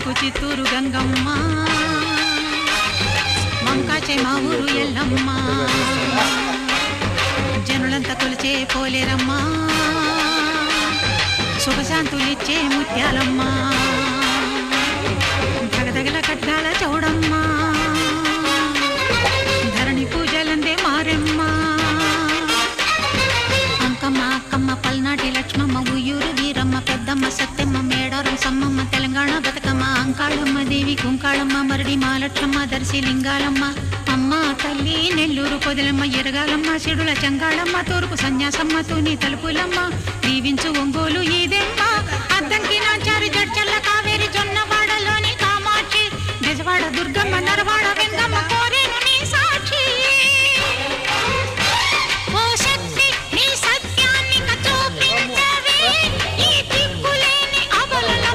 తూర్పు చిత్తూరు గంగమ్మ, వంకాచే మా ఊరు ఎల్లమ్మ, జనులంతా కొలిచే పోలేరమ్మ, శుభశాంతులిచ్చే ముత్యాలమ్మ, దగదగల ఖడ్గాల చౌడమ్మ, ధరణి పూజలందే మారెమ్మ, అంకమ్మ అక్కమ్మ పల్నాటి లక్ష్మమ్మ, ఉయ్యూరు వీరమ్మ, పెద్దమ్మ సత్తెమ్మ, మేడారం సమ్మమ్మ, తెలంగాణ బతుకమ్మ, అంకాళమ్మ దేవి, కుంకాళమ్మ, మరడి మాలక్ష్మమ్మ, దర్శి లింగాలమ్మ, అమ్మ తల్లి నెల్లూరు పొదలమ్మ, ఎరగాలమ్మ, చెడుల చంగాళమ్మ, తూర్పు సన్యాసమ్మ, తూని తలుపులమ్మ, దీవించు ఒంగోలు ఈదెమ్మ, అద్దంకి నాచారి జడ్చల్ల కావేరి, జొన్నవాడలోని కామాక్షి, బెజవాడ దుర్గమ్మ, నరవాడ వెంగమ్మ, కోరేను నీ సాక్షి. ఓ శక్తి నీ సత్యాన్ని చూపించవే, ఈ దిక్కులేని అబలల